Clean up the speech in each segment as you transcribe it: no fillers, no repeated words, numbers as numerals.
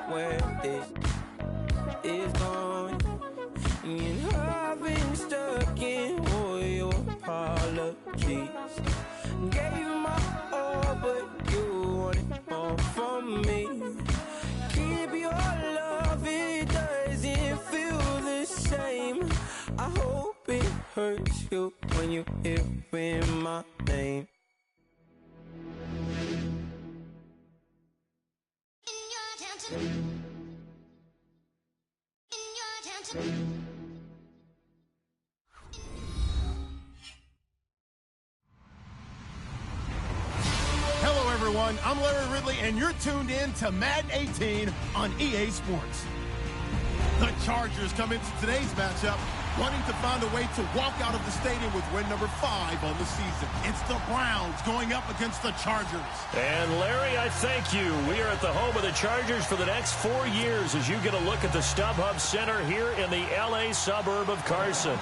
where this is going. And I've been stuck in all your apologies. Gave you my all, but you wanted more from me. Keep your love, it doesn't feel the same. I hope it hurts you when you hear my name. Hello, everyone. I'm Larry Ridley, and you're tuned in to Madden 18 on EA Sports. The Chargers come into today's matchup wanting to find a way to walk out of the stadium with win number 5 on the season. It's the Browns going up against the Chargers. And Larry, I thank you. We are at the home of the Chargers for the next 4 years as you get a look at the StubHub Center here in the L.A. suburb of Carson.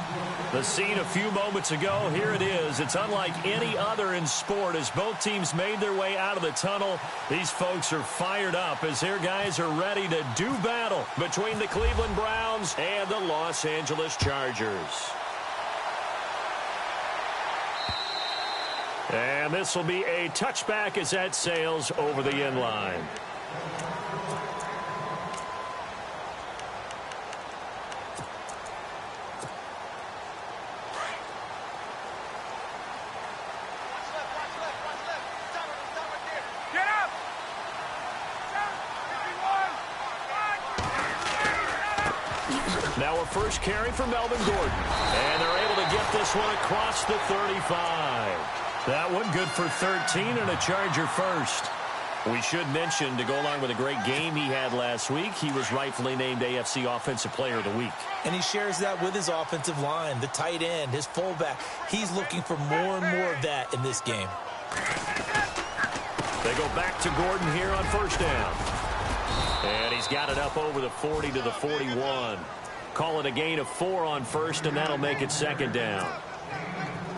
The scene a few moments ago, here it is. It's unlike any other in sport as both teams made their way out of the tunnel. These folks are fired up as their guys are ready to do battle between the Cleveland Browns and the Los Angeles Chargers. And this will be a touchback as that sails over the end line. Now a first carry for Melvin Gordon. And they're able to get this one across the 35. That one good for 13 and a Charger first. We should mention, to go along with a great game he had last week, he was rightfully named AFC Offensive Player of the Week. And he shares that with his offensive line, the tight end, his fullback. He's looking for more and more of that in this game. They go back to Gordon here on first down. And he's got it up over the 40 to the 41. Call it a gain of 4 on first, and that'll make it second down.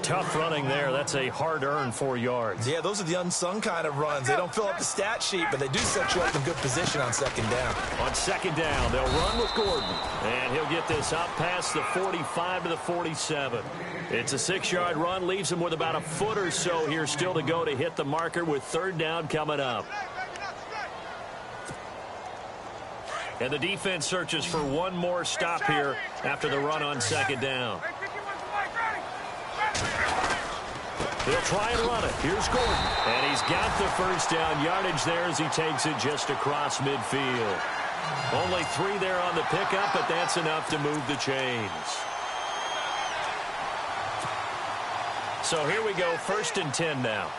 Tough running there. That's a hard-earned 4 yards. Yeah, those are the unsung kind of runs. They don't fill up the stat sheet, but they do set you up in good position on second down. On second down, they'll run with Gordon. And he'll get this up past the 45 to the 47. It's a 6-yard run, leaves him with about a foot or so here still to go to hit the marker with third down coming up. And the defense searches for one more stop here after the run on second down. They'll try and run it. Here's Gordon. And he's got the first down yardage there as he takes it just across midfield. Only 3 there on the pickup, but that's enough to move the chains. So here we go, 1st and 10 now.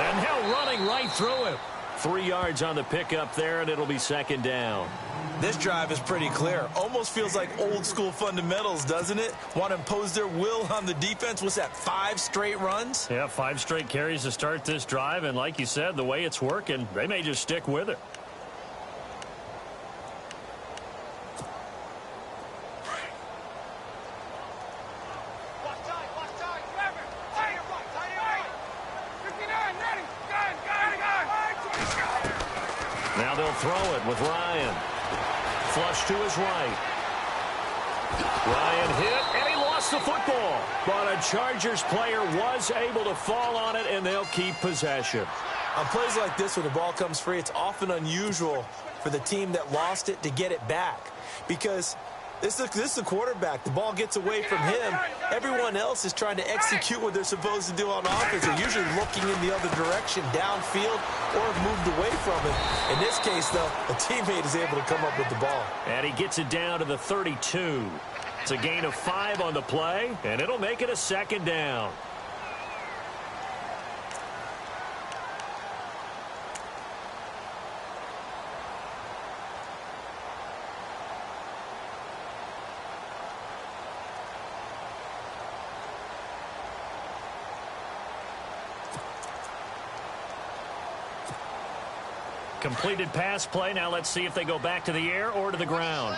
And Hill running right through him. 3 yards on the pickup there, and it'll be second down. This drive is pretty clear. Almost feels like old school fundamentals, doesn't it? Want to impose their will on the defense. What's that, 5 straight runs? Yeah, 5 straight carries to start this drive, and like you said, the way it's working, they may just stick with it. Now they'll throw it with Ryan. Flush to his right. Ryan hit, and he lost the football. But a Chargers player was able to fall on it, and they'll keep possession. On plays like this where the ball comes free, it's often unusual for the team that lost it to get it back. Because this is the quarterback. The ball gets away from him. Everyone else is trying to execute what they're supposed to do on offense. They're usually looking in the other direction, downfield, or have moved away from it. In this case, though, a teammate is able to come up with the ball. And he gets it down to the 32. It's a gain of 5 on the play, and it'll make it a second down. Completed pass play. Now let's see if they go back to the air or to the ground.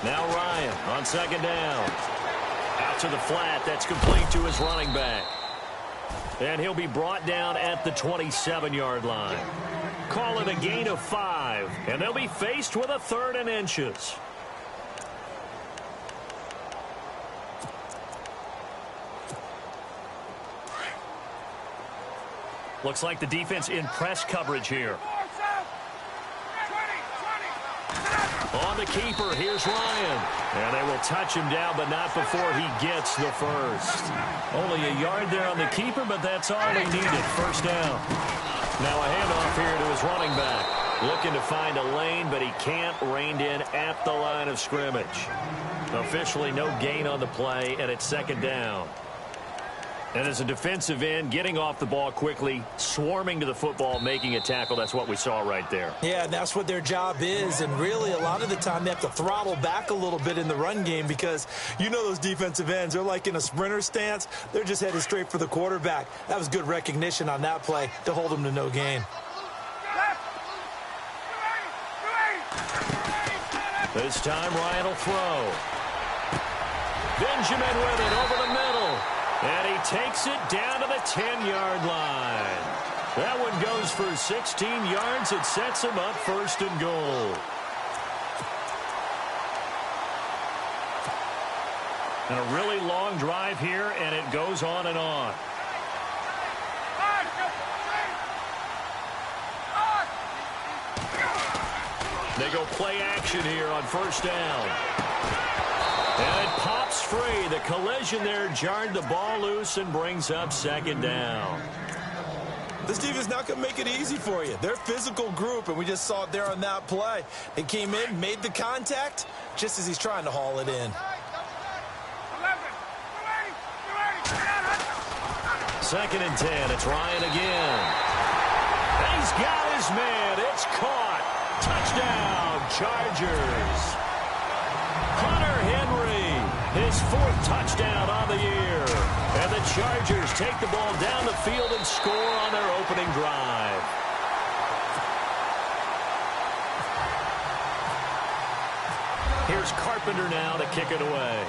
Now Ryan on second down. Out to the flat. That's complete to his running back. And he'll be brought down at the 27-yard line. Call it a gain of 5. And they'll be faced with a 3rd and inches. Looks like the defense in press coverage here. On the keeper, here's Ryan. And they will touch him down, but not before he gets the first. Only a yard there on the keeper, but that's all he needed. First down. Now a handoff here to his running back. Looking to find a lane, but he can't. Reined in at the line of scrimmage. Officially no gain on the play, and it's second down. And as a defensive end, getting off the ball quickly, swarming to the football, making a tackle, that's what we saw right there. Yeah, that's what their job is. And really, a lot of the time, they have to throttle back a little bit in the run game because you know those defensive ends, they're like in a sprinter stance. They're just headed straight for the quarterback. That was good recognition on that play to hold them to no gain. This time, Ryan will throw. Benjamin with it over the middle. And he takes it down to the 10-yard line. That one goes for 16 yards. It sets him up first and goal. And a really long drive here, and it goes on and on. They go play action here on first down. And it pops free. The collision there jarred the ball loose and brings up second down. This defense not going to make it easy for you. They're a physical group, and we just saw it there on that play. They came in, made the contact, just as he's trying to haul it in. Second and 10. It's Ryan again. And he's got his man. It's caught. Touchdown, Chargers. Hunter Henry, his 4th touchdown on the year. And the Chargers take the ball down the field and score on their opening drive. Here's Carpenter now to kick it away.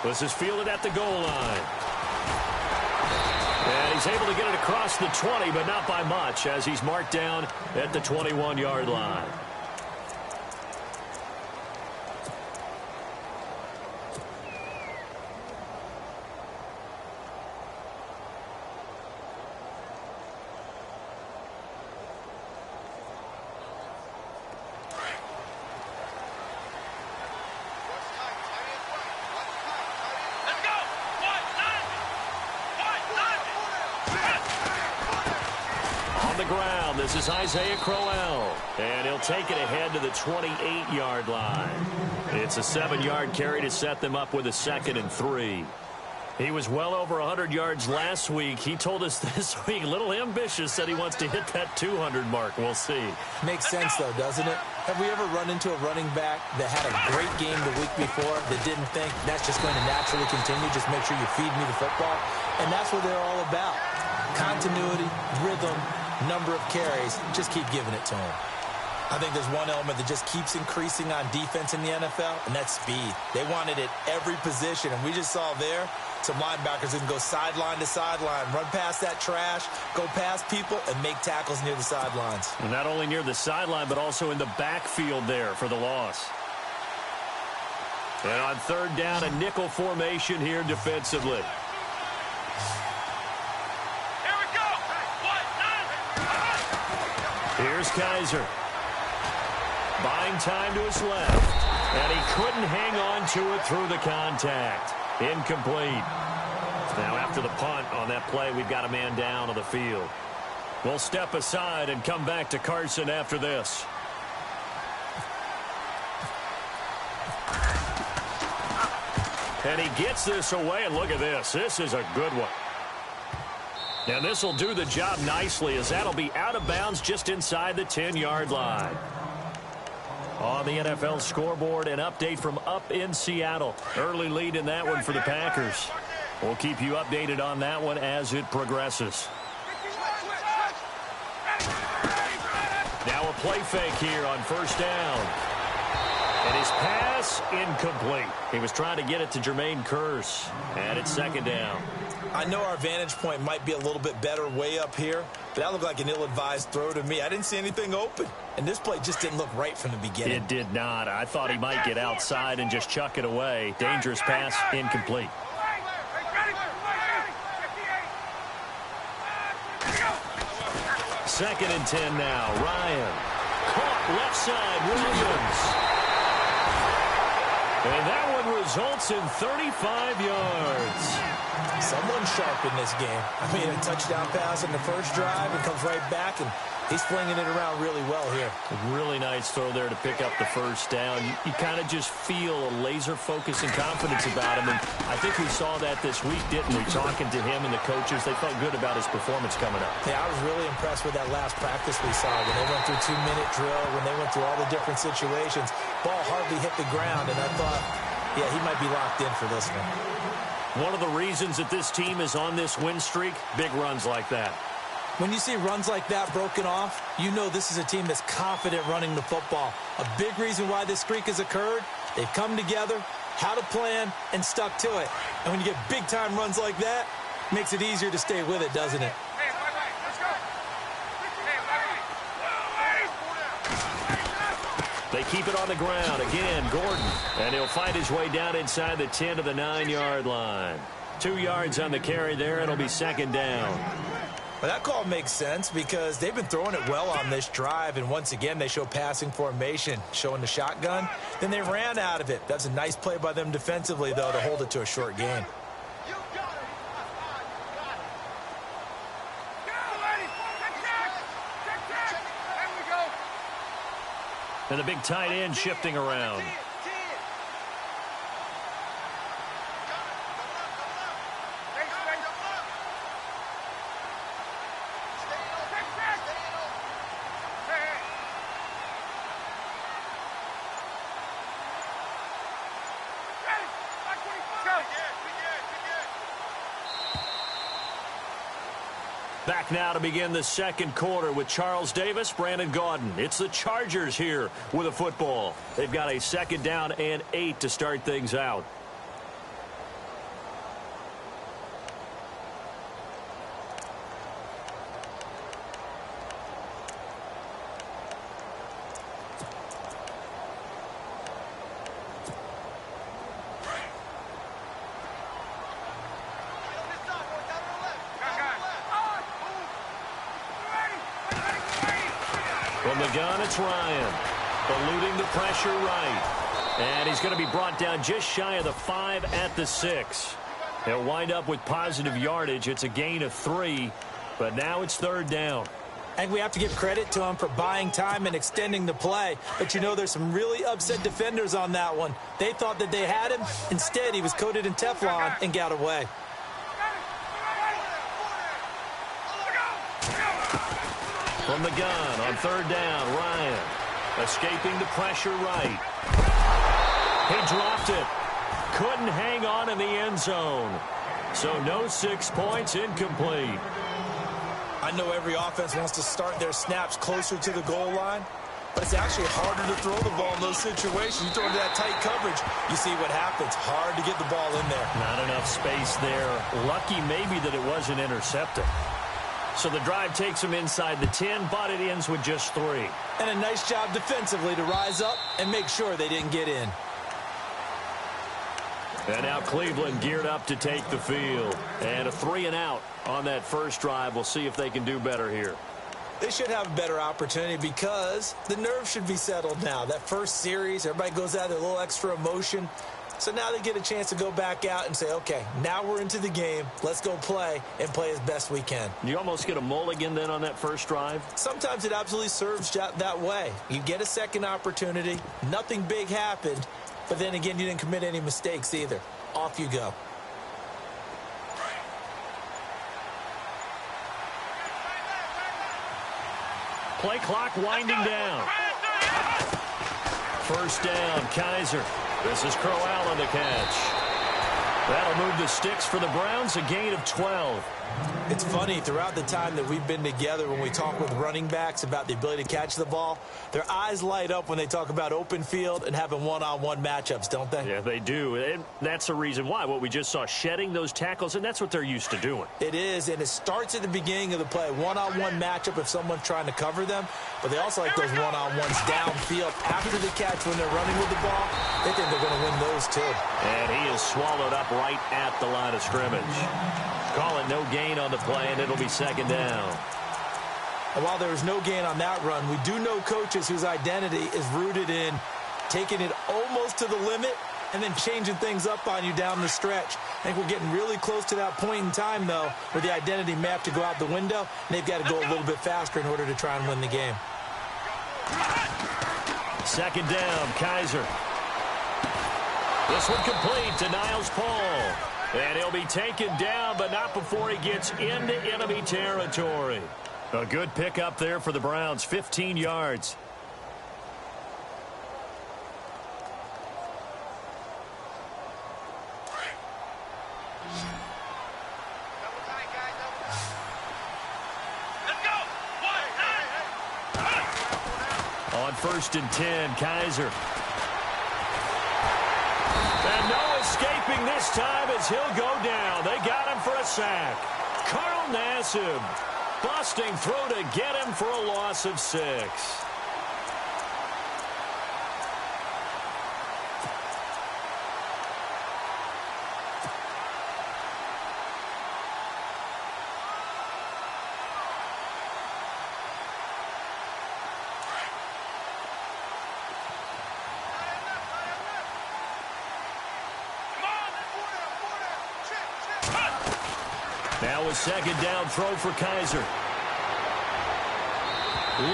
This is fielded at the goal line. And he's able to get it across the 20, but not by much, as he's marked down at the 21-yard line. Ground. This is Isaiah Crowell, and he'll take it ahead to the 28-yard line. It's a 7-yard carry to set them up with a 2nd and 3. He was well over 100 yards last week. He told us this week, a little ambitious, said he wants to hit that 200 mark. We'll see. Makes sense, though, doesn't it? Have we ever run into a running back that had a great game the week before that didn't think that's just going to naturally continue? Just make sure you feed me the football. And that's what they're all about. Continuity, rhythm, number of carries, just keep giving it to him. I think there's one element that just keeps increasing on defense in the NFL, and that's speed. They want it at every position, and we just saw there some linebackers that can go sideline to sideline, run past that trash, go past people, and make tackles near the sidelines. And not only near the sideline, but also in the backfield there for the loss. And on third down, a nickel formation here defensively. Here's Kaiser. Buying time to his left. And he couldn't hang on to it through the contact. Incomplete. Now after the punt on that play, we've got a man down on the field. We'll step aside and come back to Carson after this. And he gets this away, and look at this. This is a good one. And this will do the job nicely, as that'll be out of bounds just inside the 10-yard line. On the NFL scoreboard, an update from up in Seattle. Early lead in that one for the Packers. We'll keep you updated on that one as it progresses. Now a play fake here on first down. And his pass incomplete. He was trying to get it to Jermaine Kearse. And it's second down. I know our vantage point might be a little bit better way up here, but that looked like an ill-advised throw to me. I didn't see anything open, and this play just didn't look right from the beginning. It did not. I thought he might get outside and just chuck it away. Dangerous pass, incomplete. Second and 10 now. Ryan. Caught left side. Williams. And that one results in 35 yards. Someone sharp in this game. I mean, a touchdown pass in the first drive and comes right back, and he's flinging it around really well here. A really nice throw there to pick up the first down. You kind of just feel a laser focus and confidence about him, and I think we saw that this week, didn't we? Talking to him and the coaches, they felt good about his performance coming up. Yeah, I was really impressed with that last practice we saw when they went through 2-minute drill, when they went through all the different situations. Ball hardly hit the ground, and I thought, yeah, he might be locked in for this one. One of the reasons that this team is on this win streak, big runs like that. When you see runs like that broken off, you know this is a team that's confident running the football. A big reason why this streak has occurred, they've come together, had a plan, and stuck to it. And when you get big-time runs like that, it makes it easier to stay with it, doesn't it? They keep it on the ground. Again, Gordon. And he'll find his way down inside the 10 to the 9-yard line. 2 yards on the carry there. It'll be second down. Well, that call makes sense because they've been throwing it well on this drive, and once again they show passing formation, showing the shotgun. Then they ran out of it. That's a nice play by them defensively, though, to hold it to a short gain. And the big tight end shifting around. Back now to begin the second quarter with Charles Davis, Brandon Gaudin. It's the Chargers here with a football. They've got a second down and 8 to start things out. From the gun, it's Ryan. Eluding the pressure right. And he's going to be brought down just shy of the 5 at the 6. He'll wind up with positive yardage. It's a gain of 3, but now it's third down. I think we have to give credit to him for buying time and extending the play. But, you know, there's some really upset defenders on that one. They thought that they had him. Instead, he was coated in Teflon and got away. From the gun on third down, Ryan escaping the pressure right. He dropped it. Couldn't hang on in the end zone. So no 6 points, incomplete. I know every offense wants to start their snaps closer to the goal line, but it's actually harder to throw the ball in those situations. You throw into that tight coverage, you see what happens. Hard to get the ball in there. Not enough space there. Lucky maybe that it wasn't intercepted. So the drive takes him inside the 10, but it ends with just 3. And a nice job defensively to rise up and make sure they didn't get in. And now Cleveland geared up to take the field. And a 3-and-out on that first drive. We'll see if they can do better here. They should have a better opportunity because the nerves should be settled now. That first series, everybody goes out with a little extra emotion. So now they get a chance to go back out and say, okay, now we're into the game. Let's go play and play as best we can. You almost get a mulligan then on that first drive? Sometimes it absolutely serves that way. You get a second opportunity. Nothing big happened. But then again, you didn't commit any mistakes either. Off you go. Play clock winding down. First down, Kaiser. This is Crowell on the catch. That'll move the sticks for the Browns, a gain of 12. It's funny, throughout the time that we've been together, when we talk with running backs about the ability to catch the ball, their eyes light up when they talk about open field and having one-on-one matchups, don't they? Yeah, they do. And that's the reason why. What we just saw, shedding those tackles, and that's what they're used to doing. It is, and it starts at the beginning of the play. One-on-one matchup if someone's trying to cover them, but they also like those one-on-ones downfield after the catch when they're running with the ball. They think they're going to win those too. And he is swallowed up right at the line of scrimmage. Call it no gain on the play, and it'll be second down. And while there was no gain on that run, we do know coaches whose identity is rooted in taking it almost to the limit and then changing things up on you down the stretch. I think we're getting really close to that point in time, though, where the identity may have to go out the window, and they've got to go a little bit faster in order to try and win the game. Second down, Kaiser. This one complete to Niles Paul. And he'll be taken down, but not before he gets into enemy territory. A good pickup there for the Browns, 15 yards. On 1st and 10, Kaiser. And no escaping this time as he'll go down. They got him for a sack. Carl Nassib busting through to get him for a loss of 6. Now a second down throw for Kaiser.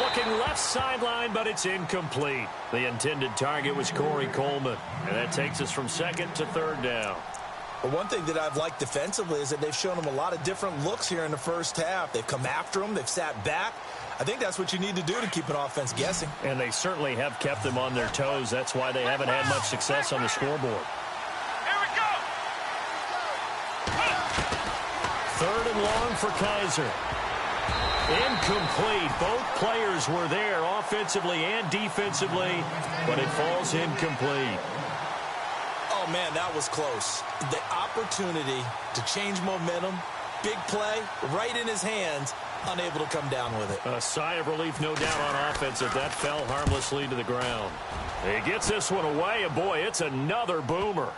Looking left sideline, but it's incomplete. The intended target was Corey Coleman. And that takes us from 2nd to 3rd down. Well, one thing that I've liked defensively is that they've shown them a lot of different looks here in the first half. They've come after them. They've sat back. I think that's what you need to do to keep an offense guessing. And they certainly have kept them on their toes. That's why they haven't had much success on the scoreboard. Third and long for Kaiser. Incomplete. Both players were there offensively and defensively, but it falls incomplete. Oh, man, that was close. The opportunity to change momentum, big play, right in his hands, unable to come down with it. A sigh of relief, no doubt, on offense if that fell harmlessly to the ground. He gets this one away, and boy, it's another boomer.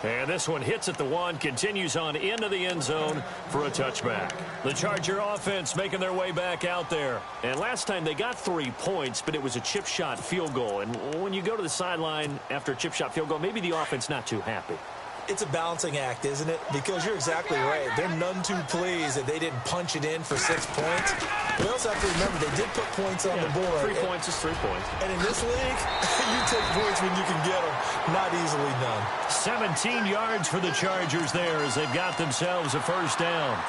And this one hits at the 1, continues on into the end zone for a touchback. The Charger offense making their way back out there. And last time they got 3 points, but it was a chip shot field goal. And when you go to the sideline after a chip shot field goal, maybe the offense not too happy. It's a balancing act, isn't it? Because you're exactly right. They're none too pleased that they didn't punch it in for 6 points. We also have to remember they did put points on the board. 3 points is 3 points. And in this league, you take points when you can get them. Not easily done. 17 yards for the Chargers there as they've got themselves a first down.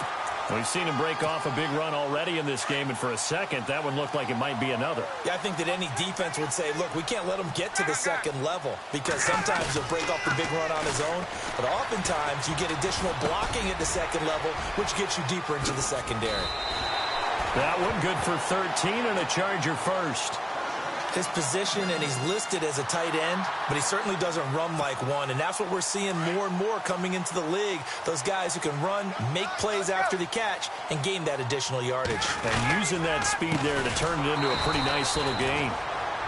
We've seen him break off a big run already in this game, and for a second, that one looked like it might be another. Yeah, I think that any defense would say, look, we can't let him get to the second level because sometimes he'll break off the big run on his own, but oftentimes you get additional blocking at the second level, which gets you deeper into the secondary. That one good for 13 and a Charger first. His position, and he's listed as a tight end, but he certainly doesn't run like one, and that's what we're seeing more and more coming into the league. Those guys who can run, make plays after the catch, and gain that additional yardage. And using that speed there to turn it into a pretty nice little gain.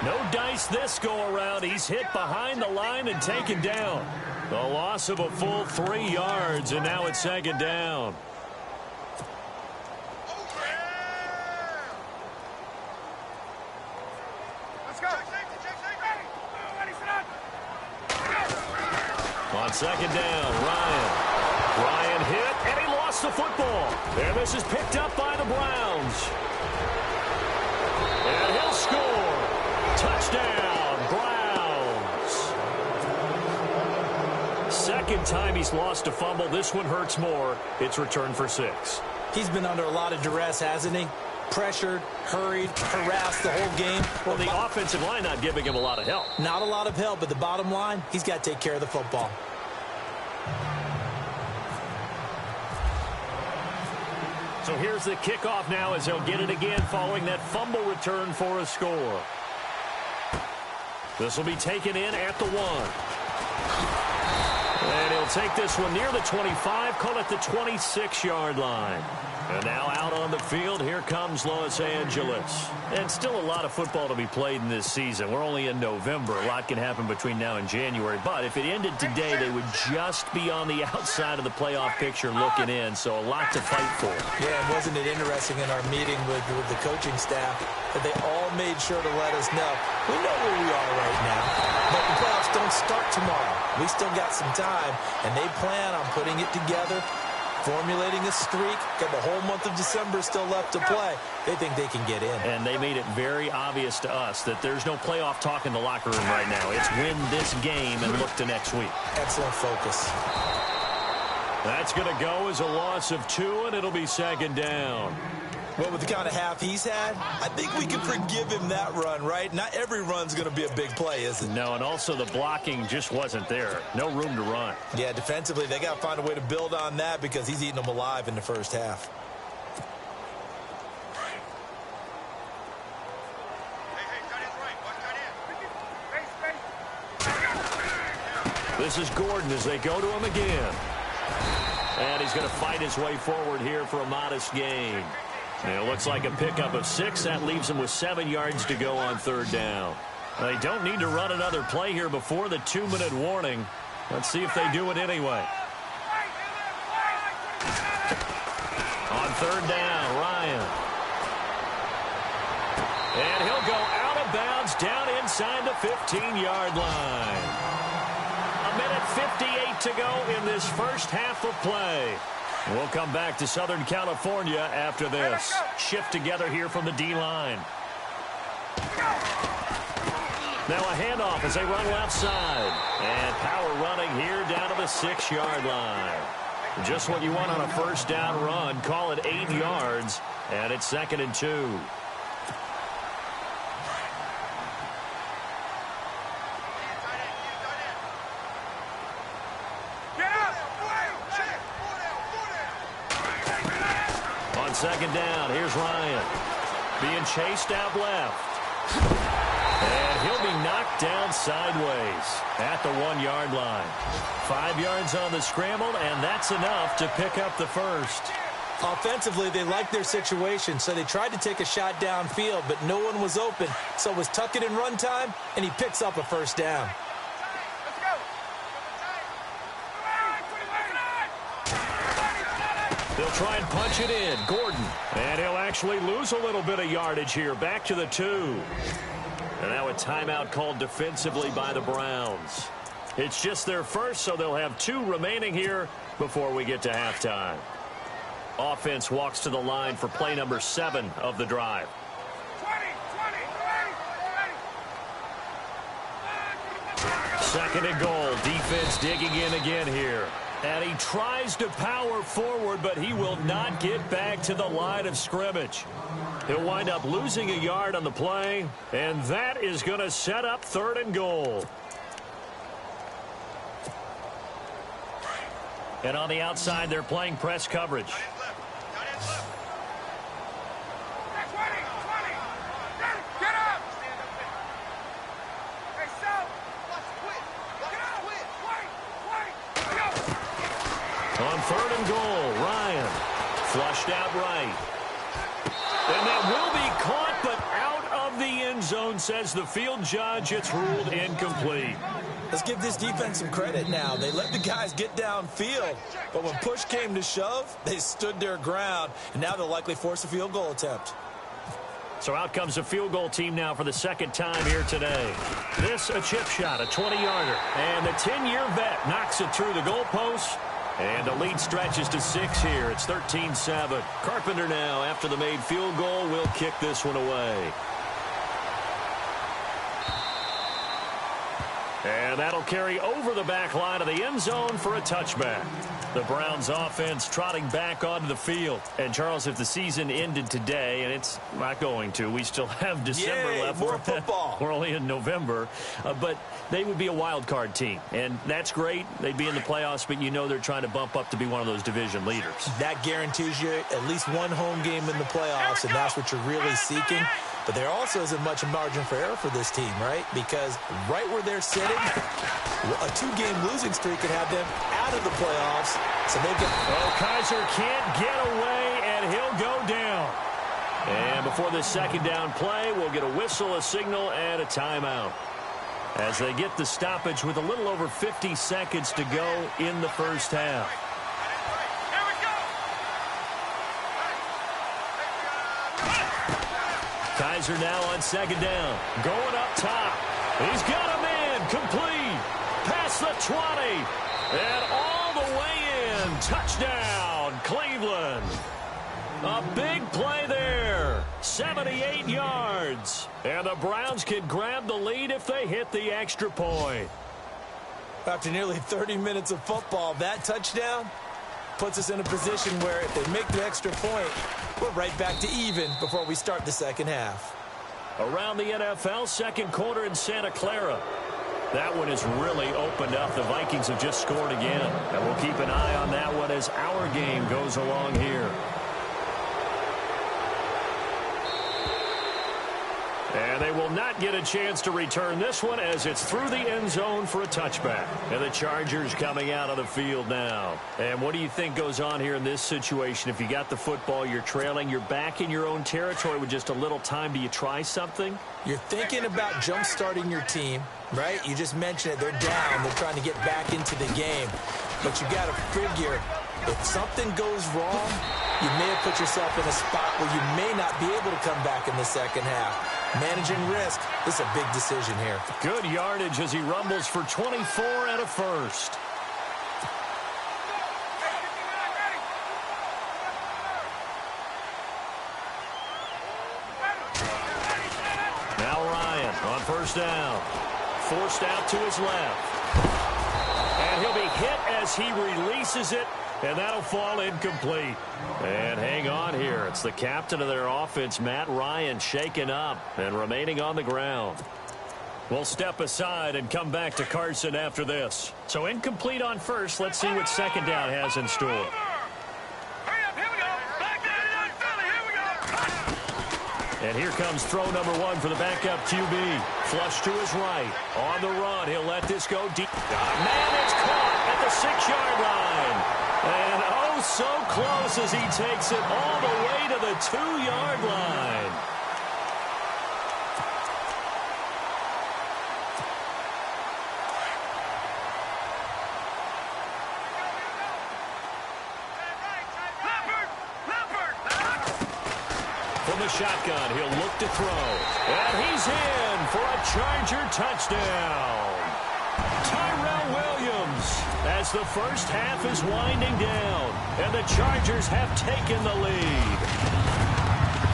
No dice this go-around. He's hit behind the line and taken down. The loss of a full 3 yards, and now it's second down. On second down, Ryan hit, and he lost the football. And this is picked up by the Browns. And he'll score. Touchdown, Browns. Second time he's lost a fumble. This one hurts more. It's returned for 6. He's been under a lot of duress, hasn't he? Pressured, hurried, harassed the whole game. Well, the offensive line not giving him a lot of help. Not a lot of help, but the bottom line, he's got to take care of the football. So here's the kickoff now as they'll get it again following that fumble return for a score. This will be taken in at the 1. And he'll take this one near the 25, call it the 26-yard line. And now out on the field, here comes Los Angeles. And still a lot of football to be played in this season. We're only in November. A lot can happen between now and January. But if it ended today, they would just be on the outside of the playoff picture looking in. So a lot to fight for. Yeah, and wasn't it interesting in our meeting with the coaching staff that they all made sure to let us know, we know where we are right now, but the playoffs don't start tomorrow. We still got some time, and they plan on putting it together, formulating a streak. Got the whole month of December still left to play. They think they can get in. And they made it very obvious to us that there's no playoff talk in the locker room right now. It's win this game and look to next week. Excellent focus. That's going to go as a loss of 2, and it'll be second down. Well, with the kind of half he's had, I think we can forgive him that run, right? Not every run's going to be a big play, is it? No, and also the blocking just wasn't there. No room to run. Yeah, defensively, they got to find a way to build on that because he's eating them alive in the first half. This is Gordon as they go to him again. And he's going to fight his way forward here for a modest gain. And it looks like a pickup of 6. That leaves him with 7 yards to go on third down. They don't need to run another play here before the 2-minute warning. Let's see if they do it anyway. On third down, Ryan. And he'll go out of bounds down inside the 15-yard line. 1:58 to go in this first half of play. We'll come back to Southern California after this. Shift together here from the D-line. Now a handoff as they run left side. And power running here down to the 6-yard line. Just what you want on a first down run. Call it 8 yards. And it's 2nd and 2. Second down, here's Ryan. Being chased out left. And he'll be knocked down sideways at the 1-yard line. 5 yards on the scramble, and that's enough to pick up the first. Offensively, they liked their situation, so they tried to take a shot downfield, but no one was open. So it was tuck it in run time, and he picks up a first down. They'll try and punch it in. Gordon. And he'll actually lose a little bit of yardage here. Back to the 2. And now a timeout called defensively by the Browns. It's just their first, so they'll have 2 remaining here before we get to halftime. Offense walks to the line for play number 7 of the drive. 2nd and goal. Defense digging in again here. And he tries to power forward, but he will not get back to the line of scrimmage. He'll wind up losing a yard on the play, and that is going to set up 3rd and goal. And on the outside, they're playing press coverage. On 3rd and goal, Ryan flushed out right. And that will be caught, but out of the end zone, says the field judge. It's ruled incomplete. Let's give this defense some credit now. They let the guys get downfield, but when push came to shove, they stood their ground, and now they'll likely force a field goal attempt. So out comes a field goal team now for the 2nd time here today. This a chip shot, a 20-yarder. And the 10-year vet knocks it through the goalpost. And the lead stretches to 6 here. It's 13-7. Carpenter now, after the made field goal, will kick this one away. And that'll carry over the back line of the end zone for a touchback. The Browns offense trotting back onto the field. And, Charles, if the season ended today, and it's not going to, we still have December left. More football. We're only in November. But they would be a wild card team. And that's great. They'd be in the playoffs, but you know they're trying to bump up to be one of those division leaders. That guarantees you at least one home game in the playoffs, and that's what you're really seeking. But there also isn't much margin for error for this team, right? Because right where they're sitting, a 2-game losing streak could have them out of the playoffs. So they'll get... Well, Kaiser can't get away, and he'll go down. And before this second down play, we'll get a whistle, a signal, and a timeout. As they get the stoppage with a little over 50 seconds to go in the first half. Kaiser now on second down. Going up top. He's got a man. Complete. Past the 20. And all the way in. Touchdown, Cleveland. A big play there. 78 yards. And the Browns can grab the lead if they hit the extra point. After nearly 30 minutes of football, that touchdown puts us in a position where if they make the extra point, we're right back to even before we start the second half. Around the NFL, second quarter in Santa Clara. That one has really opened up. The Vikings have just scored again. And we'll keep an eye on that one as our game goes along here. And they will not get a chance to return this one as it's through the end zone for a touchback. And the Chargers coming out of the field now. And what do you think goes on here in this situation? If you got the football, you're trailing, you're back in your own territory with just a little time. Do you try something? You're thinking about jump-starting your team, right? You just mentioned it. They're down. They're trying to get back into the game. But you got to figure if something goes wrong, you may have put yourself in a spot where you may not be able to come back in the second half. Managing risk, this is a big decision here. Good yardage as he rumbles for 24 and a first. Now Ryan on first down. Forced out to his left. And he'll be hit as he releases it. And that'll fall incomplete. And hang on here. It's the captain of their offense, Matt Ryan, shaken up and remaining on the ground. We'll step aside and come back to Carson after this. So incomplete on first. Let's see what second down has in store. And here comes throw number one for the backup QB. Flush to his right. On the run. He'll let this go deep. Man, it's caught at the 6-yard line. And oh, so close as he takes it all the way to the 2-yard line. From the shotgun, he'll look to throw. And he's in for a Charger touchdown. Tyrell Williams, as the first half is winding down, and the Chargers have taken the lead.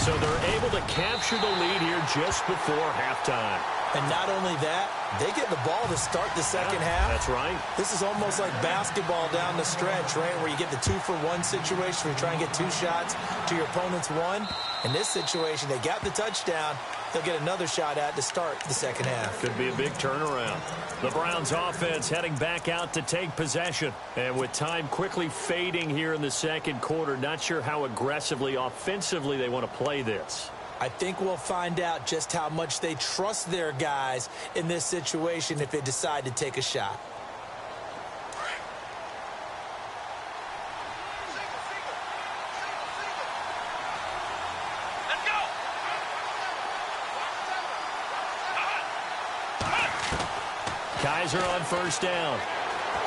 So they're able to capture the lead here just before halftime. And not only that, they get the ball to start the second half. That's right. This is almost like basketball down the stretch, right, where you get the 2-for-1 situation where you try and get 2 shots to your opponent's 1. In this situation, they got the touchdown. They'll get another shot at to start the second half. Could be a big turnaround. The Browns offense heading back out to take possession. And with time quickly fading here in the second quarter, not sure how aggressively, offensively they want to play this. I think we'll find out just how much they trust their guys in this situation if they decide to take a shot. Kaiser on first down.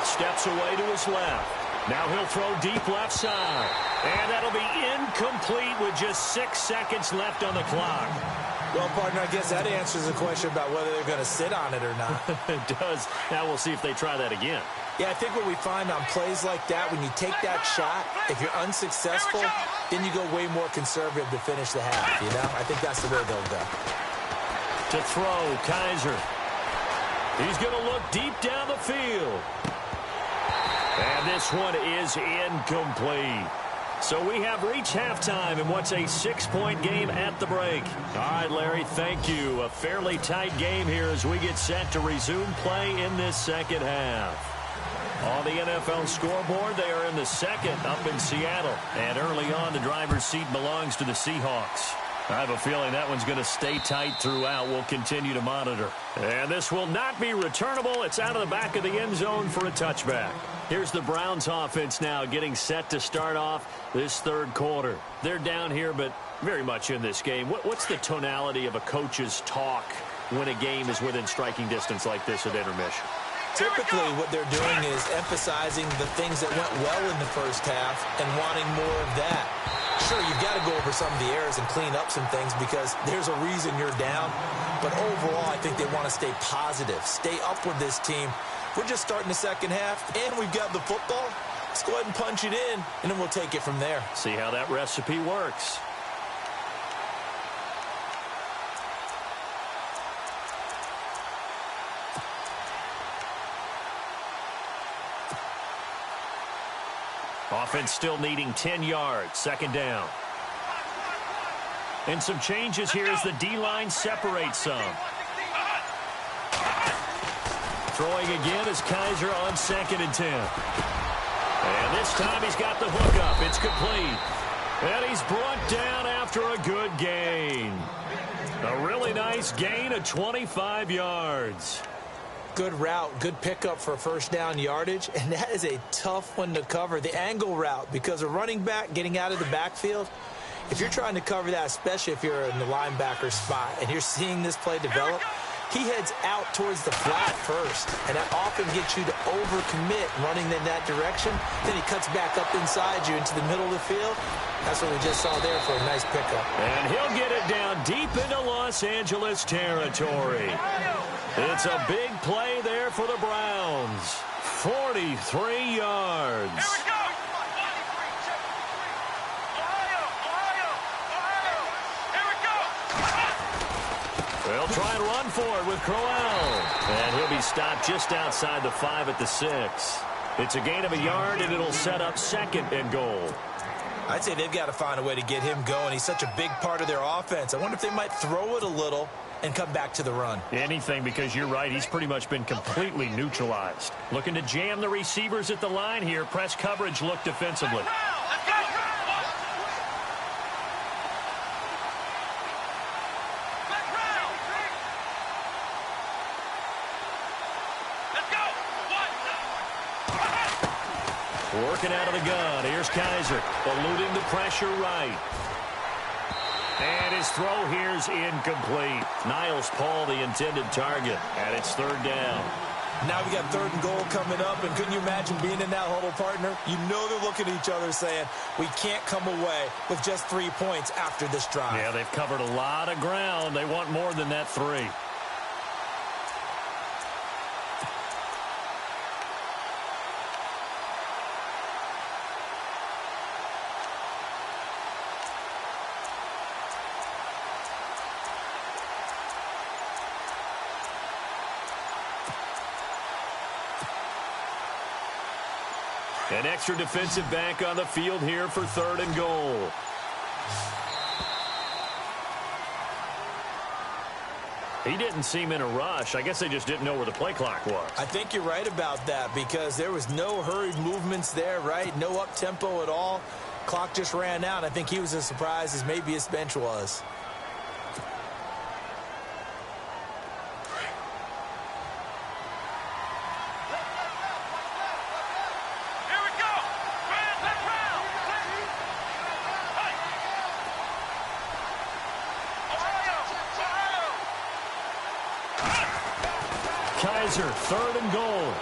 Steps away to his left. Now he'll throw deep left side. And that'll be incomplete with just 6 seconds left on the clock. Well, partner, I guess that answers the question about whether they're going to sit on it or not. It does. Now we'll see if they try that again. Yeah, I think what we find on plays like that, when you take that shot, if you're unsuccessful, then you go way more conservative to finish the half, you know? I think that's the way they'll go. To throw, Kaiser. He's going to look deep down the field. And this one is incomplete. So we have reached halftime in what's a 6-point game at the break. All right, Larry, thank you. A fairly tight game here as we get set to resume play in this second half. On the NFL scoreboard, they are in the second up in Seattle. And early on, the driver's seat belongs to the Seahawks. I have a feeling that one's going to stay tight throughout. We'll continue to monitor. And this will not be returnable. It's out of the back of the end zone for a touchback. Here's the Browns offense now getting set to start off this third quarter. They're down here, but very much in this game. What's the tonality of a coach's talk when a game is within striking distance like this at intermission? Typically, what they're doing is emphasizing the things that went well in the first half and wanting more of that. Sure, you've got to go over some of the errors and clean up some things because there's a reason you're down. But overall, I think they want to stay positive, stay up with this team. We're just starting the second half, and we've got the football. Let's go ahead and punch it in, and then we'll take it from there. See how that recipe works. Offense still needing 10 yards. Second down. And some changes here as the D-line separates some. Throwing again is Kaiser on 2nd and 10. And this time he's got the hook up. It's complete. And he's brought down after a good gain. A really nice gain of 25 yards. Good route, good pickup for first down yardage, and that is a tough one to cover. The angle route, because a running back getting out of the backfield, if you're trying to cover that, especially if you're in the linebacker spot and you're seeing this play develop, he heads out towards the flat first, and that often gets you to overcommit running in that direction. Then he cuts back up inside you into the middle of the field. That's what we just saw there for a nice pickup. And he'll get it down deep into Los Angeles territory. It's a big play there for the Browns. 43 yards. Here we go. They'll try and run for it with Crowell. And he'll be stopped just outside the 5 at the 6. It's a gain of a yard, and it'll set up 2nd and goal. I'd say they've got to find a way to get him going. He's such a big part of their offense. I wonder if they might throw it a little and come back to the run. Anything, because you're right. He's pretty much been completely neutralized. Looking to jam the receivers at the line here. Press coverage look defensively. Working out of the gun. Here's Kaiser, eluding the pressure right. And his throw here's incomplete. Niles Paul, the intended target, and it's 3rd down. Now we got 3rd and goal coming up, and couldn't you imagine being in that huddle, partner? You know they're looking at each other saying, we can't come away with just 3 points after this drive. Yeah, they've covered a lot of ground. They want more than that 3. An extra defensive back on the field here for 3rd and goal. He didn't seem in a rush. I guess they just didn't know where the play clock was. I think you're right about that because there was no hurried movements there, right? No up-tempo at all. Clock just ran out. I think he was as surprised as maybe his bench was. Kaiser, 3rd and goal.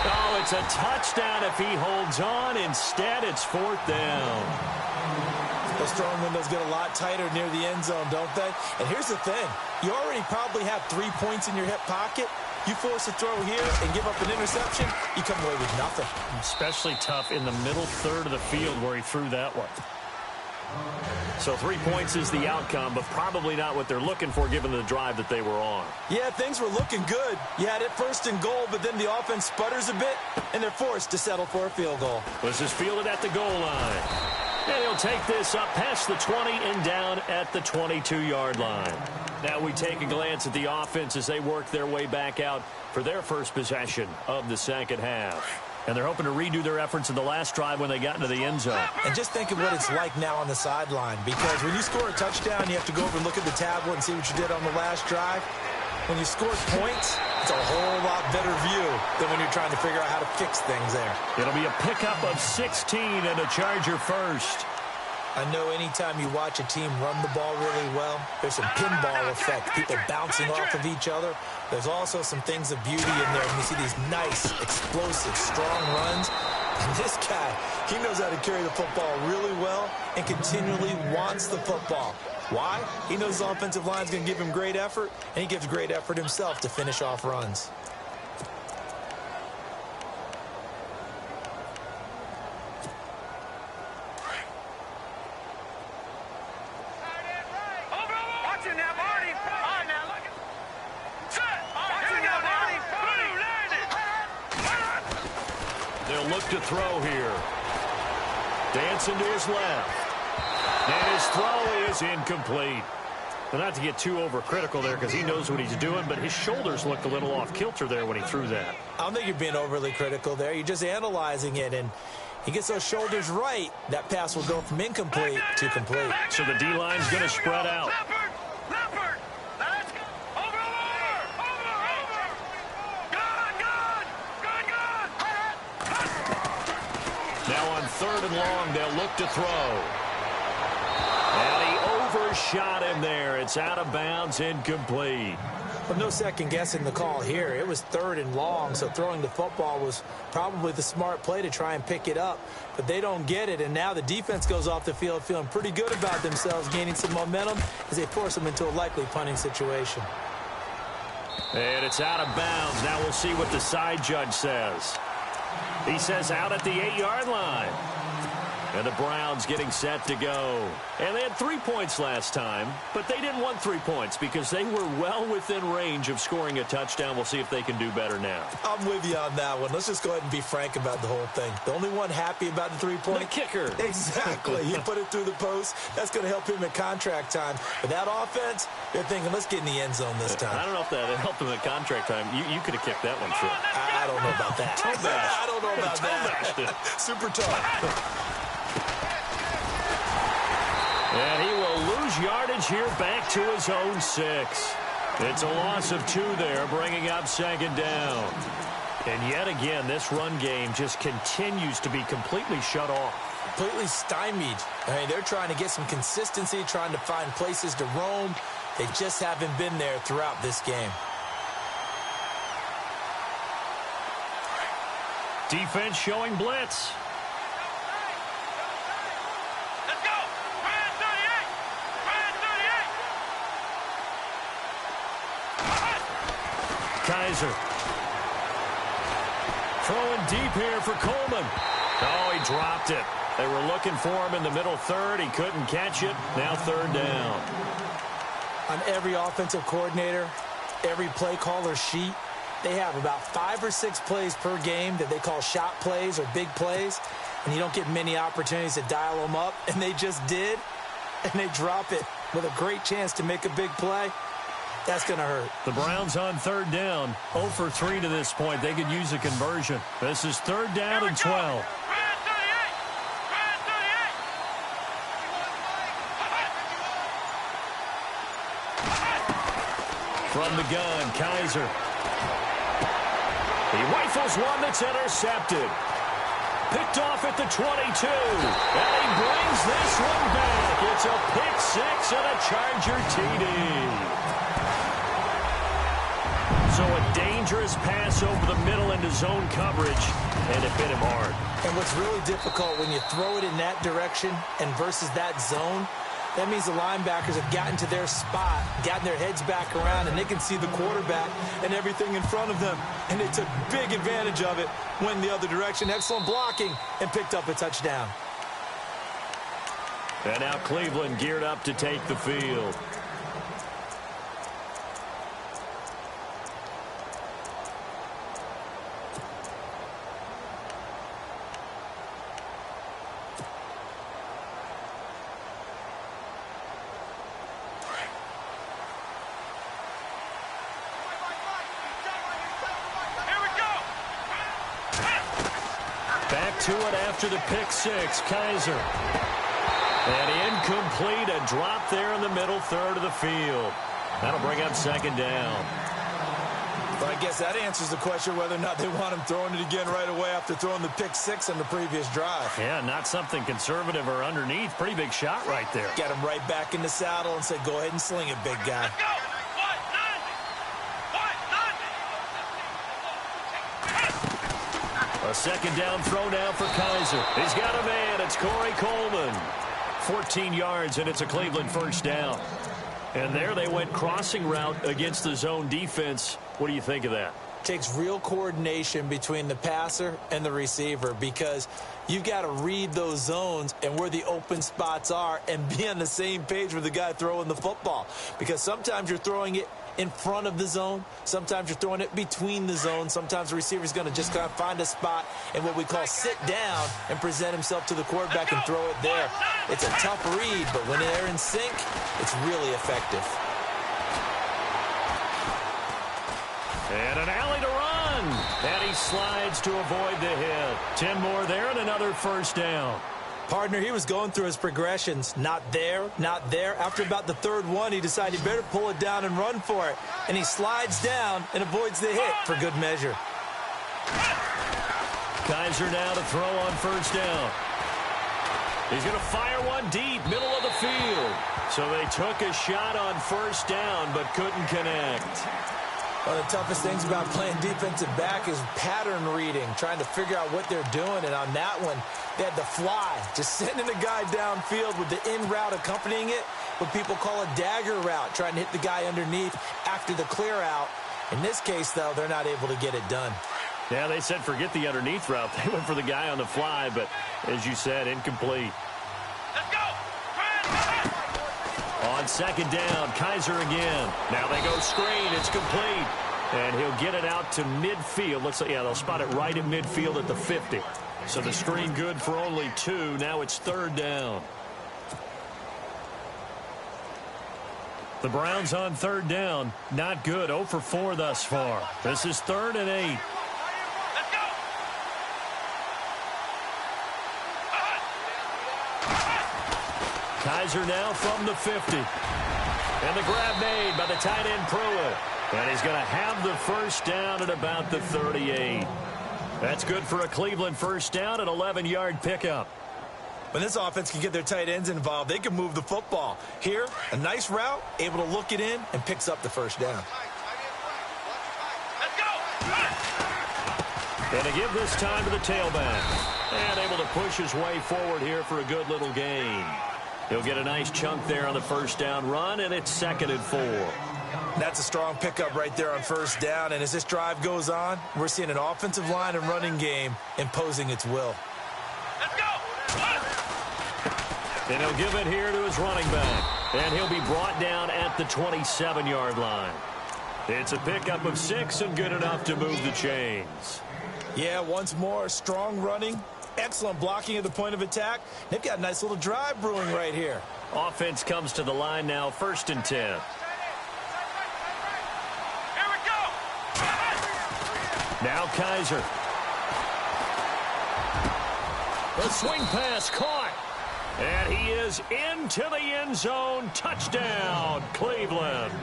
Oh, it's a touchdown if he holds on. Instead, it's 4th down. Those throwing windows get a lot tighter near the end zone, don't they? And here's the thing. You already probably have 3 points in your hip pocket. You force a throw here and give up an interception, you come away with nothing. Especially tough in the middle third of the field where he threw that one. So So 3 points is the outcome, but probably not what they're looking for given the drive that they were on. Yeah, things were looking good. You had it first and goal, but then the offense sputters a bit, and they're forced to settle for a field goal. This is fielded at the goal line. And he'll take this up past the 20 and down at the 22-yard line. Now we take a glance at the offense as they work their way back out for their first possession of the second half. And they're hoping to redo their efforts in the last drive when they got into the end zone. And just think of what it's like now on the sideline, because when you score a touchdown, you have to go over and look at the tablet and see what you did on the last drive. When you score points, it's a whole lot better view than when you're trying to figure out how to fix things there. It'll be a pickup of 16 and a Charger first. I know anytime you watch a team run the ball really well, there's some pinball effect, people bouncing off of each other. There's also some things of beauty in there. And you see these nice, explosive, strong runs. And this guy, he knows how to carry the football really well and continually wants the football. Why? He knows the offensive line's going to give him great effort, and he gives great effort himself to finish off runs. To throw here. Dancing to his left. And his throw is incomplete. But not to get too overcritical there because he knows what he's doing, but his shoulders looked a little off kilter there when he threw that. I don't think you're being overly critical there. You're just analyzing it, and he gets those shoulders right. That pass will go from incomplete to complete. So the D-line's going to spread out. Third and long, they'll look to throw. And he overshot him there. It's out of bounds, incomplete. Well, no second guessing the call here. It was third and long, so throwing the football was probably the smart play to try and pick it up. But they don't get it, and now the defense goes off the field feeling pretty good about themselves, gaining some momentum as they force them into a likely punting situation. And it's out of bounds. Now we'll see what the side judge says. He says out at the 8-yard line. And the Browns getting set to go. And they had 3 points last time, but they didn't want 3 points because they were well within range of scoring a touchdown. We'll see if they can do better now. I'm with you on that one. Let's just go ahead and be frank about the whole thing. The only one happy about the 3-point? The kicker. Exactly. He put it through the post. That's going to help him at contract time. But that offense, they're thinking, let's get in the end zone this time. I don't know if that helped him at contract time. You could have kicked that one through. I don't know about that. I don't know about that. Super tough. And he will lose yardage here back to his own 6. It's a loss of 2 there, bringing up second down. And yet again, this run game just continues to be completely shut off. Completely stymied. I mean, they're trying to get some consistency, trying to find places to roam. They just haven't been there throughout this game. Defense showing blitz. Kaiser. Throwing deep here for Coleman. Oh, he dropped it. They were looking for him in the middle third. He couldn't catch it. Now third down. On every offensive coordinator, every play caller sheet, they have about 5 or 6 plays per game that they call shot plays or big plays, and you don't get many opportunities to dial them up, and they just did, and they drop it with a great chance to make a big play. That's going to hurt. The Browns on third down, 0 for 3 to this point. They could use a conversion. This is third down and 12. From the gun, Kaiser. He rifles one that's intercepted. Picked off at the 22. And he brings this one back. It's a pick 6 and a Charger TD. So a dangerous pass over the middle into zone coverage, and it hit him hard. And what's really difficult when you throw it in that direction and versus that zone, that means the linebackers have gotten to their spot, gotten their heads back around, and they can see the quarterback and everything in front of them. And they took big advantage of it, went the other direction. Excellent blocking, and picked up a touchdown. And now Cleveland geared up to take the field. Back to it after the pick six. Kaiser. And incomplete. A drop there in the middle third of the field. That'll bring up second down. Well, I guess that answers the question whether or not they want him throwing it again right away after throwing the pick six on the previous drive. Yeah, not something conservative or underneath. Pretty big shot right there. Get him right back in the saddle and say, go ahead and sling it, big guy. A second down throw now for Kaiser. He's got a man. It's Corey Coleman. 14 yards, and it's a Cleveland first down. And there they went crossing route against the zone defense. What do you think of that? Takes real coordination between the passer and the receiver because you've got to read those zones and where the open spots are and be on the same page with the guy throwing the football. Because sometimes you're throwing it in front of the zone. Sometimes you're throwing it between the zones. Sometimes the receiver's going to just kind of find a spot and what we call sit down and present himself to the quarterback and throw it there. It's a tough read, but when they're in sync, it's really effective. And an alley to run. And he slides to avoid the hit. 10 more there and another first down. Partner, he was going through his progressions. Not there, not there. After about the third one, he decided he better pull it down and run for it. And he slides down and avoids the hit for good measure. Kaiser now to throw on first down. He's going to fire one deep, middle of the field. So they took a shot on first down but couldn't connect. One of the toughest things about playing defensive back is pattern reading, trying to figure out what they're doing. And on that one, they had the fly, just sending the guy downfield with the in route accompanying it, what people call a dagger route, trying to hit the guy underneath after the clear out. In this case, though, they're not able to get it done. Yeah, they said forget the underneath route. They went for the guy on the fly, but as you said, incomplete. Let's go! On second down, Kaiser again. Now they go screen. It's complete. And he'll get it out to midfield. Looks like, yeah, they'll spot it right at midfield at the 50. So the screen good for only 2. Now it's third down. The Browns on third down. Not good. 0 for 4 thus far. This is 3rd and 8. Let's go! Kaiser now from the 50. And the grab made by the tight end Pruitt. And he's going to have the first down at about the 38. That's good for a Cleveland first down, an 11-yard pickup. When this offense can get their tight ends involved, they can move the football. Here, a nice route, able to look it in, and picks up the first down. Let's go! And to give this time to the tailback. And able to push his way forward here for a good little gain. He'll get a nice chunk there on the first down run, and it's 2nd and 4. That's a strong pickup right there on first down. And as this drive goes on, we're seeing an offensive line and running game imposing its will. Let's go! And he'll give it here to his running back. And he'll be brought down at the 27-yard line. It's a pickup of 6 and good enough to move the chains. Yeah, once more, strong running, excellent blocking at the point of attack. They've got a nice little drive brewing right here. Offense comes to the line now, 1st and 10. Now Kaiser. The swing pass caught. And he is into the end zone. Touchdown, Cleveland.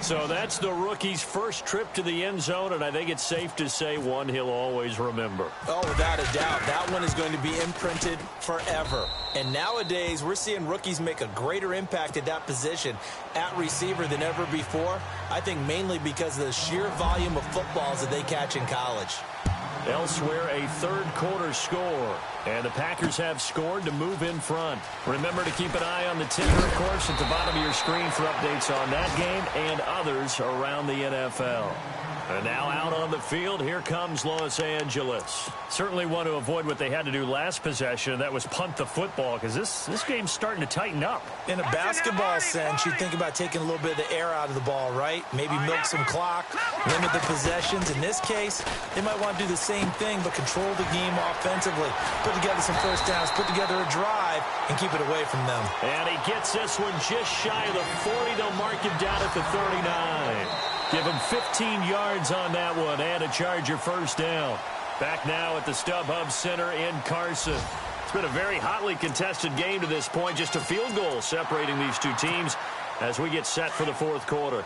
So that's the rookie's first trip to the end zone, and I think it's safe to say one he'll always remember. Oh, without a doubt. That one is going to be imprinted forever. And nowadays, we're seeing rookies make a greater impact at that position at receiver than ever before. I think mainly because of the sheer volume of footballs that they catch in college. Elsewhere, a third-quarter score. And the Packers have scored to move in front. Remember to keep an eye on the ticker, of course, at the bottom of your screen for updates on that game and others around the NFL. And now out on the field, here comes Los Angeles. Certainly want to avoid what they had to do last possession, and that was punt the football, because this game's starting to tighten up. In a basketball sense, you think about taking a little bit of the air out of the ball, right? Maybe milk some clock, limit the possessions. In this case, they might want to do the same thing, but control the game offensively. Put together some first downs, put together a drive, and keep it away from them. And he gets this one just shy of the 40. They'll mark him down at the 39. Give him 15 yards on that one and a Charger first down. Back now at the StubHub Center in Carson. It's been a very hotly contested game to this point. Just a field goal separating these two teams as we get set for the fourth quarter.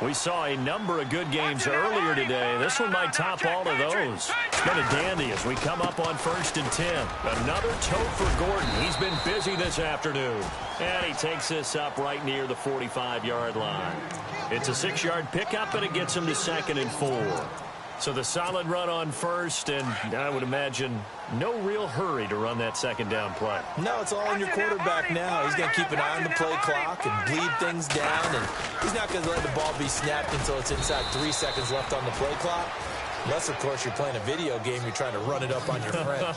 We saw a number of good games earlier today. This one might top all of those. It's been a dandy as we come up on 1st and 10. Another tote for Gordon. He's been busy this afternoon. And he takes this up right near the 45-yard line. It's a 6-yard pickup, and it gets him to 2nd and 4. So the solid run on first, and I would imagine no real hurry to run that second down play. No, it's all on your quarterback now. He's going to keep an eye on the play clock and bleed things down, and he's not going to let the ball be snapped until it's inside 3 seconds left on the play clock. Unless, of course, you're playing a video game, you're trying to run it up on your friend.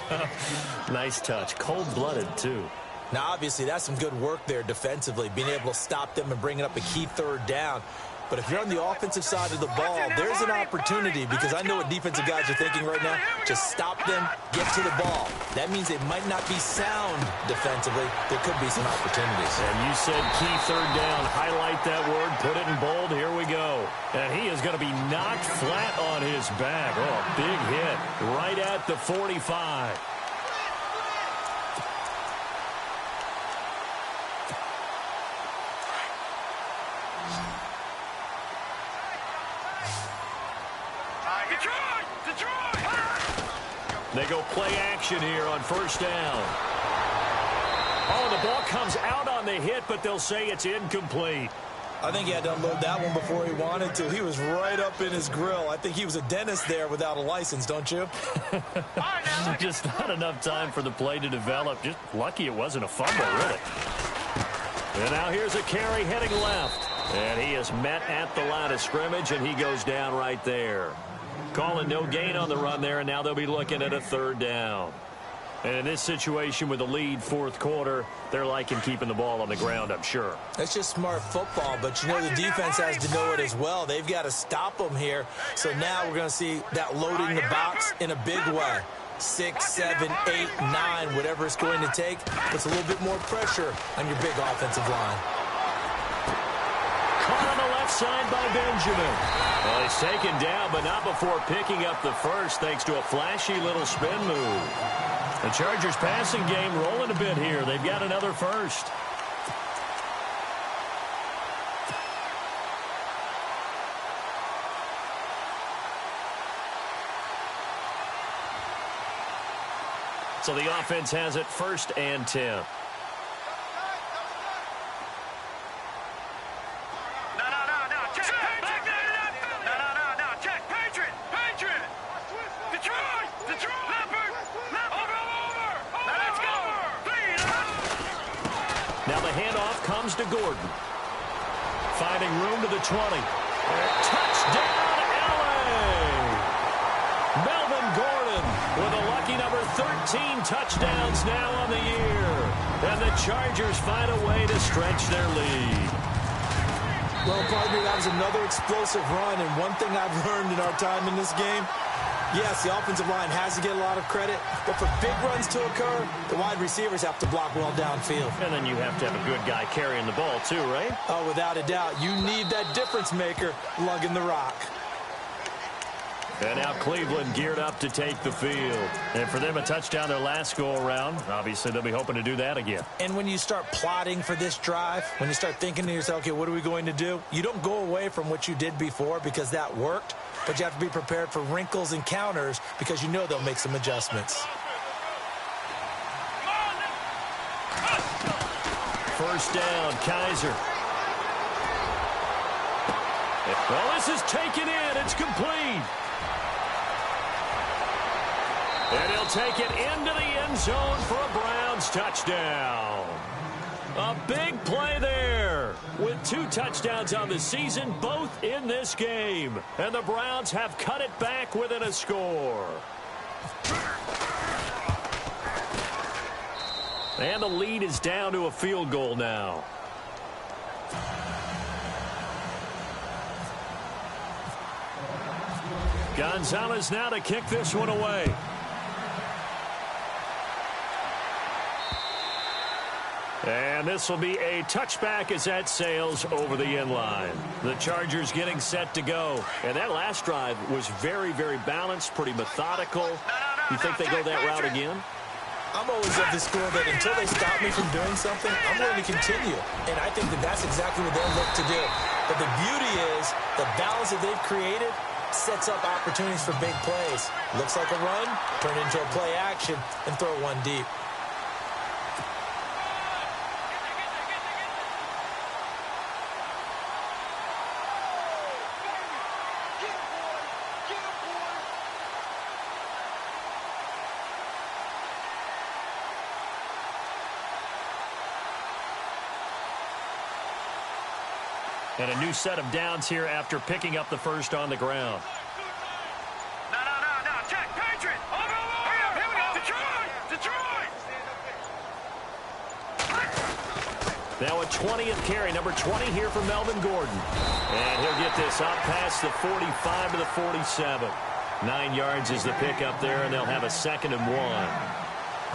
Nice touch. Cold-blooded, too. Now, obviously, that's some good work there defensively, being able to stop them and bringing up a key third down. But if you're on the offensive side of the ball, there's an opportunity, because I know what defensive guys are thinking right now. Just stop them, get to the ball. That means they might not be sound defensively. There could be some opportunities. And you said key third down. Highlight that word. Put it in bold. Here we go. And he is going to be knocked flat on his back. Oh, big hit right at the 45. They go play action here on first down. Oh, the ball comes out on the hit, but they'll say it's incomplete. I think he had to unload that one before he wanted to. He was right up in his grill. I think he was a dentist there without a license, don't you? Just not enough time for the play to develop. Just lucky it wasn't a fumble, really. And now here's a carry heading left. And he is met at the line of scrimmage, and he goes down right there. Calling no gain on the run there, and now they'll be looking at a third down. And in this situation with the lead fourth quarter, they're liking keeping the ball on the ground, I'm sure. That's just smart football, but you know the defense has to know it as well. They've got to stop them here. So now we're going to see that loading the box in a big way. 6, 7, 8, 9, whatever it's going to take, puts a little bit more pressure on your big offensive line. Caught on the left side by Benjamin. Well, he's taken down, but not before picking up the first, thanks to a flashy little spin move. The Chargers passing game rolling a bit here. They've got another first. So the offense has it 1st and 10. To Gordon. Finding room to the 20. Touchdown, LA! Melvin Gordon with a lucky number 13 touchdowns now on the year. And the Chargers find a way to stretch their lead. Well, partner, that was another explosive run, and one thing I've learned in our time in this game, yes, the offensive line has to get a lot of credit, but for big runs to occur, the wide receivers have to block well downfield. And then you have to have a good guy carrying the ball too, right? Oh, without a doubt. You need that difference maker lugging the rock. And now Cleveland geared up to take the field. And for them, a touchdown their last go-around. Obviously, they'll be hoping to do that again. And when you start plotting for this drive, when you start thinking to yourself, okay, what are we going to do? You don't go away from what you did before because that worked. But you have to be prepared for wrinkles and counters because you know they'll make some adjustments. First down, Kaiser. Well, this is taken in. It's complete. And he'll take it into the end zone for a Browns touchdown. A big play there with 2 touchdowns on the season, both in this game. And the Browns have cut it back within a score. And the lead is down to a field goal now. Gonzalez now to kick this one away. And this will be a touchback as that sails over the end line. The Chargers getting set to go. And that last drive was very, very balanced, pretty methodical. You think they go that route again? I'm always of the school that until they stop me from doing something, I'm going to continue. And I think that that's exactly what they'll look to do. But the beauty is the balance that they've created sets up opportunities for big plays. Looks like a run, turn into a play action, and throw one deep. And a new set of downs here after picking up the first on the ground. No. Check. Patriot. Over. Here we go. Detroit. Now a 20th carry. Number 20 here for Melvin Gordon. And he'll get this up past the 45 to the 47. 9 yards is the pickup there, and they'll have a 2nd and 1.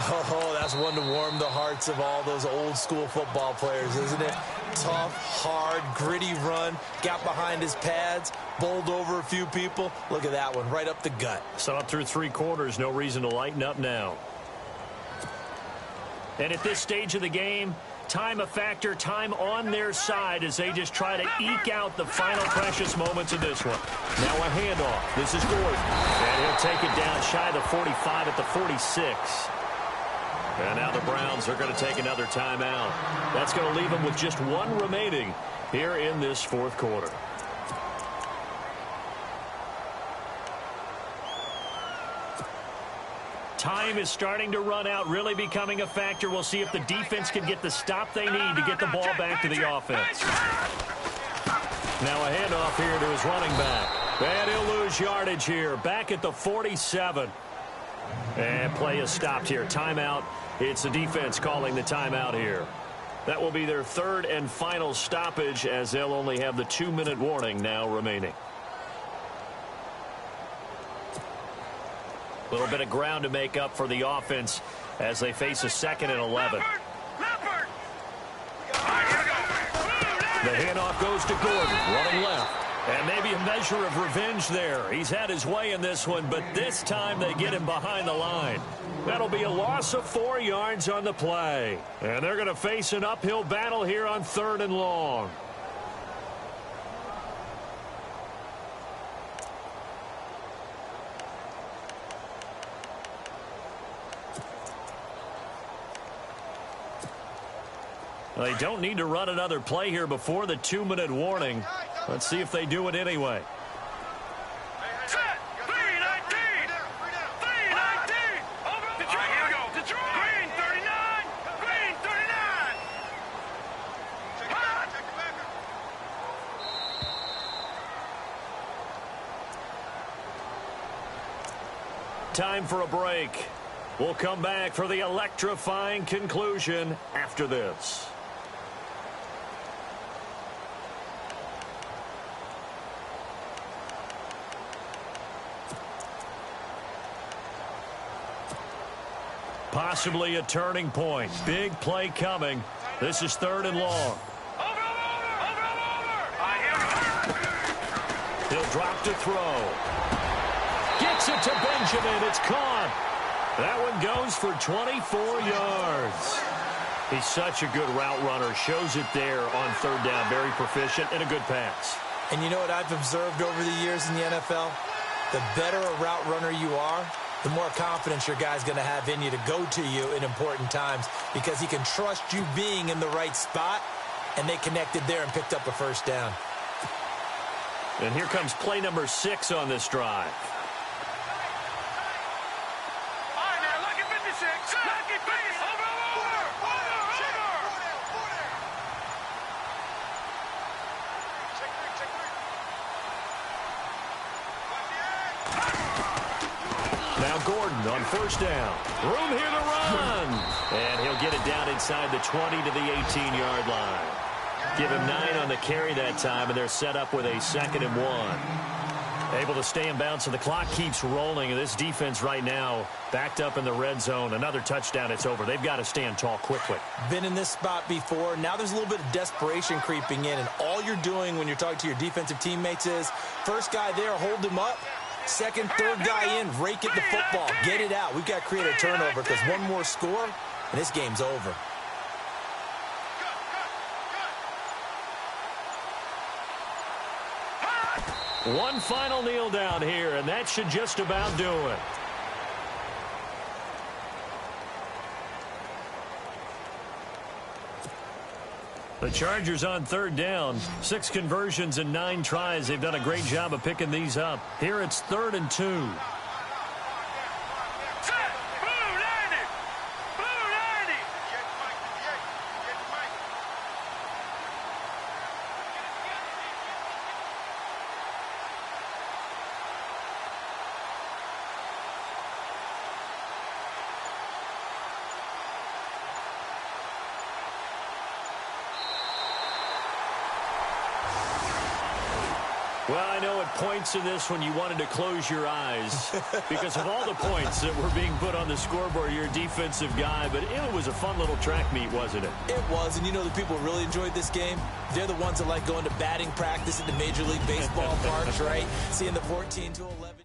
Oh, that's one to warm the hearts of all those old school football players, isn't it? Tough, hard, gritty run, got behind his pads, bowled over a few people. Look at that one, right up the gut. So up through 3 quarters, no reason to lighten up now. And at this stage of the game, time a factor, time on their side as they just try to eke out the final precious moments of this one. Now a handoff. This is Gordon. And he'll take it down shy of the 45 at the 46. And now the Browns are going to take another timeout. That's going to leave them with just 1 remaining here in this 4th quarter. Time is starting to run out, really becoming a factor. We'll see if the defense can get the stop they need to get the ball back to the offense. Now a handoff here to his running back. And he'll lose yardage here. Back at the 47. And play is stopped here. Timeout. It's the defense calling the timeout here. That will be their 3rd and final stoppage as they'll only have the 2-minute warning now remaining. A little bit of ground to make up for the offense as they face a 2nd and 11. The handoff goes to Gordon, running left. And maybe a measure of revenge there. He's had his way in this one, but this time they get him behind the line. That'll be a loss of 4 yards on the play. And they're going to face an uphill battle here on 3rd and long. They don't need to run another play here before the 2-minute warning. Let's see if they do it anyway. Set. 319. 319. Over. Detroit. Here we go. Detroit. Green 39. Green 39. Time for a break. We'll come back for the electrifying conclusion after this. Possibly a turning point. Big play coming. This is 3rd and long. He'll drop to throw. Gets it to Benjamin. It's caught. That one goes for 24 yards. He's such a good route runner. Shows it there on 3rd down. Very proficient and a good pass. And you know what I've observed over the years in the NFL? The better a route runner you are, the more confidence your guy's going to have in you to go to you in important times because he can trust you being in the right spot, and they connected there and picked up a 1st down. And here comes play number 6 on this drive. Now Gordon on first down. Room here to run. And he'll get it down inside the 20 to the 18-yard line. Give him 9 on the carry that time, and they're set up with a 2nd and 1. Able to stay in bounds, so the clock keeps rolling. And this defense right now backed up in the red zone. Another touchdown, it's over. They've got to stand tall quickly. Been in this spot before. Now there's a little bit of desperation creeping in, and all you're doing when you're talking to your defensive teammates is first guy there, hold him up. Second, third guy in, rake at the football. Get it out. We've got to create a turnover because one more score, and this game's over. One final kneel down here, and that should just about do it. The Chargers on third down. 6 conversions and 9 tries. They've done a great job of picking these up. Here it's 3rd and 2. Well, I know at points in this when you wanted to close your eyes because of all the points that were being put on the scoreboard. You're a defensive guy, but it was a fun little track meet, wasn't it? It was, and you know the people who really enjoyed this game? They're the ones that like going to batting practice at the Major League Baseball parks, right? Seeing the 14 to 11.